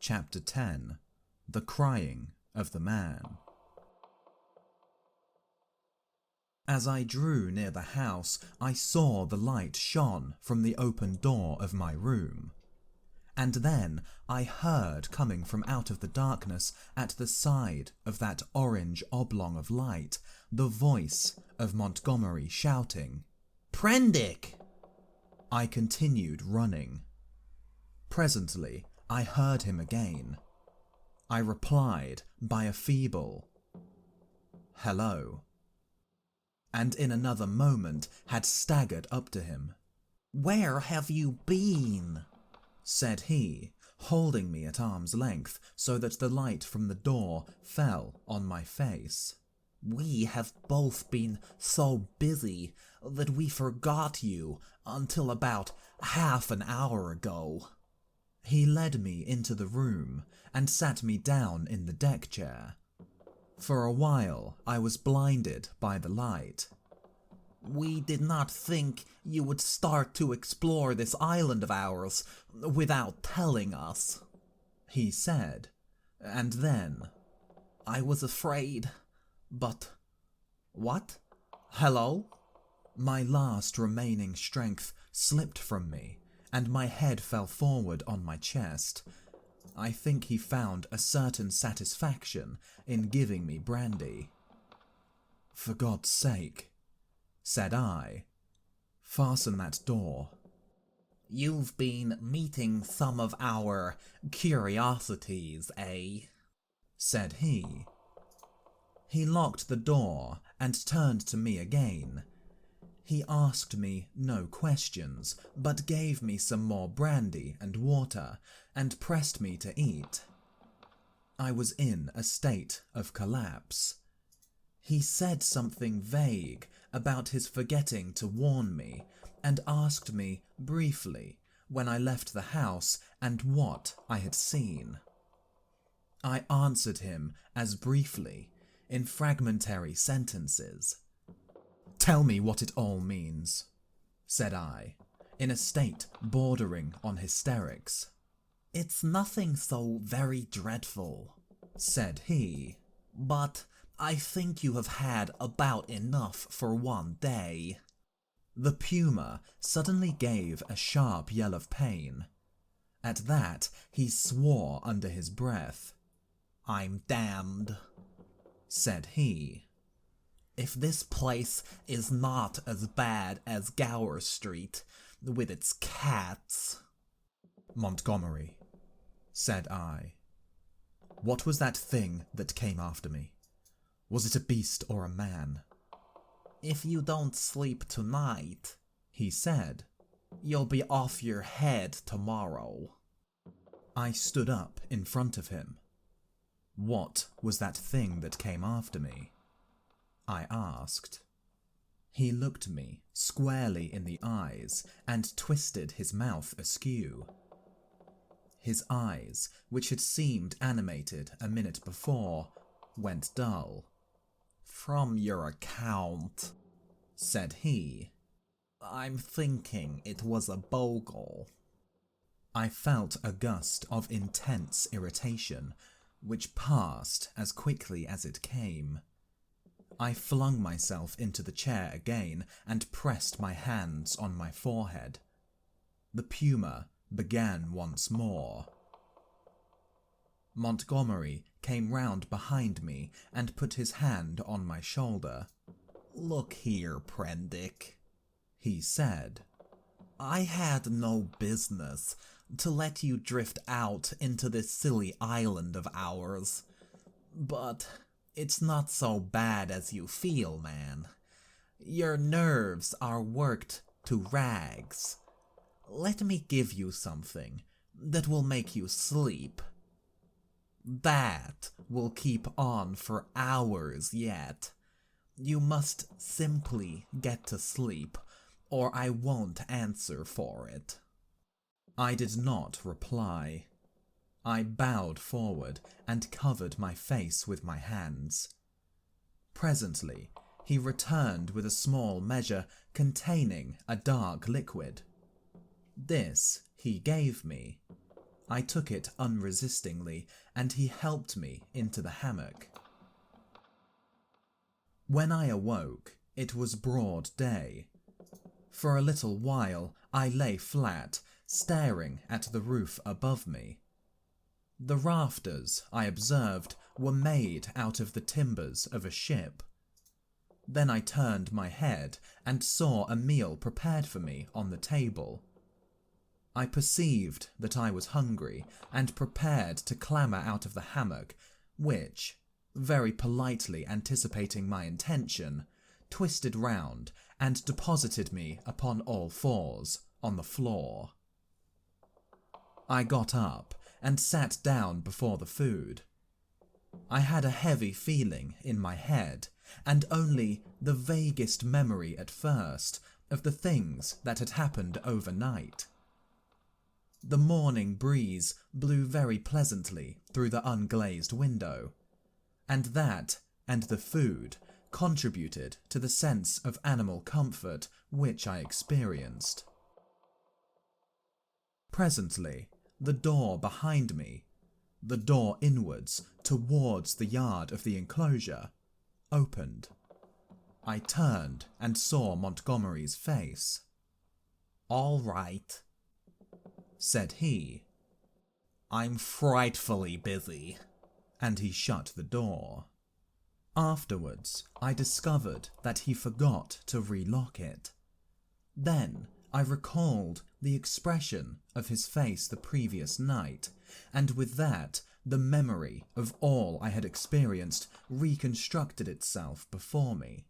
Chapter 10 The Crying of the Man. As I drew near the house, I saw the light shone from the open door of my room. And then I heard coming from out of the darkness at the side of that orange oblong of light the voice of Montgomery shouting, "Prendick!" I continued running. Presently I heard him again. I replied by a feeble "Hello," and in another moment had staggered up to him. "Where have you been?" said he, holding me at arm's length so that the light from the door fell on my face. "We have both been so busy that we forgot you until about half an hour ago." He led me into the room and sat me down in the deck chair. For a while I was blinded by the light. "We did not think you would start to explore this island of ours without telling us," he said, and then, "I was afraid, but what? Hello?" My last remaining strength slipped from me, and my head fell forward on my chest. I think he found a certain satisfaction in giving me brandy. "For God's sake," said I, "fasten that door." "You've been meeting some of our curiosities, eh?" said he. He locked the door and turned to me again. He asked me no questions, but gave me some more brandy and water, and pressed me to eat. I was in a state of collapse. He said something vague about his forgetting to warn me, and asked me briefly when I left the house and what I had seen. I answered him as briefly, in fragmentary sentences. "Tell me what it all means," said I, in a state bordering on hysterics. "It's nothing so very dreadful," said he, "but I think you have had about enough for one day." The puma suddenly gave a sharp yell of pain. At that he swore under his breath. "I'm damned," said he. "If this place is not as bad as Gower Street, with its cats." "Montgomery," said I, "what was that thing that came after me? Was it a beast or a man?" "If you don't sleep tonight," he said, "you'll be off your head tomorrow." I stood up in front of him. "What was that thing that came after me?" I asked. He looked me squarely in the eyes and twisted his mouth askew. His eyes, which had seemed animated a minute before, went dull. "From your account," said he, "I'm thinking it was a bogle." I felt a gust of intense irritation, which passed as quickly as it came. I flung myself into the chair again and pressed my hands on my forehead. The puma began once more. Montgomery came round behind me and put his hand on my shoulder. "Look here, Prendick," he said. "I had no business to let you drift out into this silly island of ours, but it's not so bad as you feel, man. Your nerves are worked to rags. Let me give you something that will make you sleep. That will keep on for hours yet. You must simply get to sleep, or I won't answer for it." I did not reply. I bowed forward and covered my face with my hands. Presently, he returned with a small measure containing a dark liquid. This he gave me. I took it unresistingly, and he helped me into the hammock. When I awoke, it was broad day. For a little while I lay flat, staring at the roof above me. The rafters, I observed, were made out of the timbers of a ship. Then I turned my head and saw a meal prepared for me on the table. I perceived that I was hungry and prepared to clamber out of the hammock, which, very politely anticipating my intention, twisted round and deposited me upon all fours on the floor. I got up and sat down before the food. I had a heavy feeling in my head, and only the vaguest memory at first of the things that had happened overnight. The morning breeze blew very pleasantly through the unglazed window, and that and the food contributed to the sense of animal comfort which I experienced. Presently, the door behind me, the door inwards towards the yard of the enclosure, opened. I turned and saw Montgomery's face. "All right," said he. "I'm frightfully busy," and he shut the door. Afterwards, I discovered that he forgot to relock it. Then I recalled the expression of his face the previous night, and with that, the memory of all I had experienced reconstructed itself before me.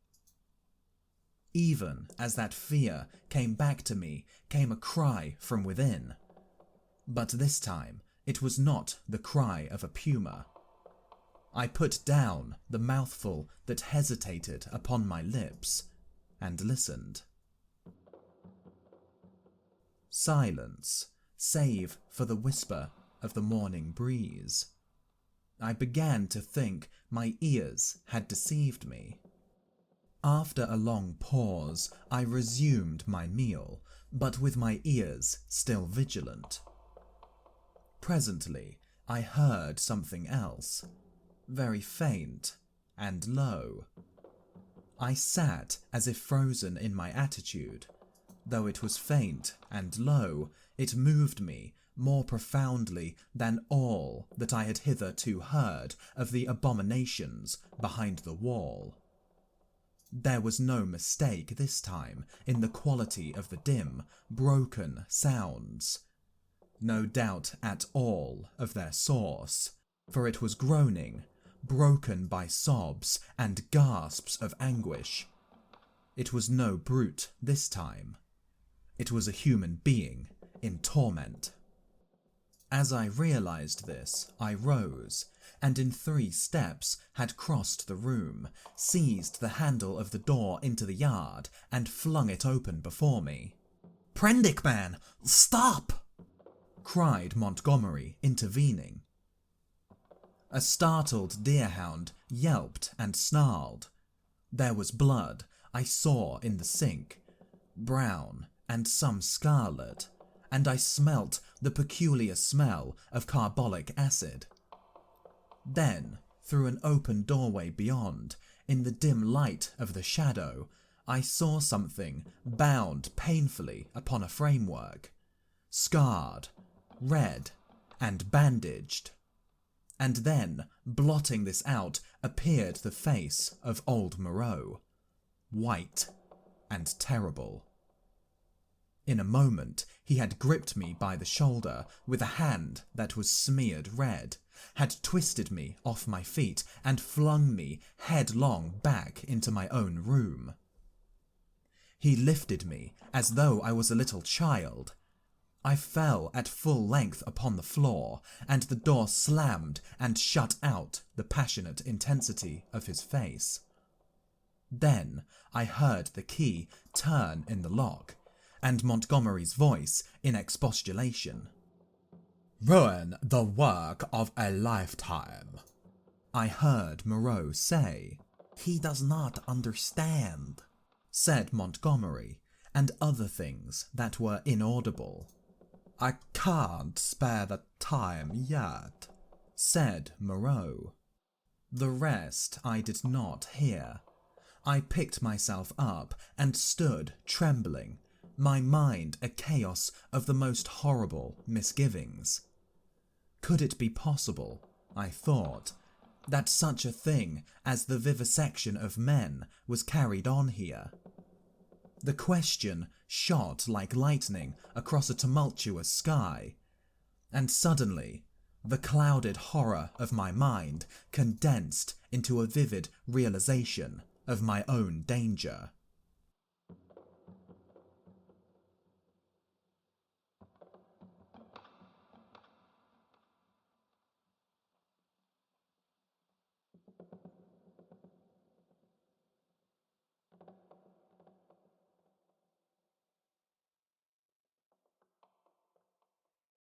Even as that fear came back to me, came a cry from within. But this time, it was not the cry of a puma. I put down the mouthful that hesitated upon my lips, and listened. Silence, save for the whisper of the morning breeze. I began to think my ears had deceived me. After a long pause, I resumed my meal, but with my ears still vigilant. Presently, I heard something else, very faint and low. I sat as if frozen in my attitude. Though it was faint and low, it moved me more profoundly than all that I had hitherto heard of the abominations behind the wall. There was no mistake this time in the quality of the dim, broken sounds. No doubt at all of their source, for it was groaning, broken by sobs and gasps of anguish. It was no brute this time. It was a human being in torment. As I realized this, I rose, and in 3 steps had crossed the room, seized the handle of the door into the yard, and flung it open before me. "Prendick, man, stop!" cried Montgomery, intervening. A startled deerhound yelped and snarled. There was blood I saw in the sink, brown and some scarlet, and I smelt the peculiar smell of carbolic acid. Then, through an open doorway beyond, in the dim light of the shadow, I saw something bound painfully upon a framework, scarred, red, and bandaged. And then, blotting this out, appeared the face of old Moreau, white and terrible. In a moment, he had gripped me by the shoulder with a hand that was smeared red, had twisted me off my feet, and flung me headlong back into my own room. He lifted me as though I was a little child. I fell at full length upon the floor, and the door slammed and shut out the passionate intensity of his face. Then I heard the key turn in the lock, and Montgomery's voice in expostulation. "Ruin the work of a lifetime," I heard Moreau say. "He does not understand," said Montgomery, and other things that were inaudible. I can't spare the time yet, said Moreau. The rest I did not hear. I picked myself up and stood trembling, my mind a chaos of the most horrible misgivings. Could it be possible, I thought, that such a thing as the vivisection of men was carried on here? The question shot like lightning across a tumultuous sky, and suddenly the clouded horror of my mind condensed into a vivid realization of my own danger.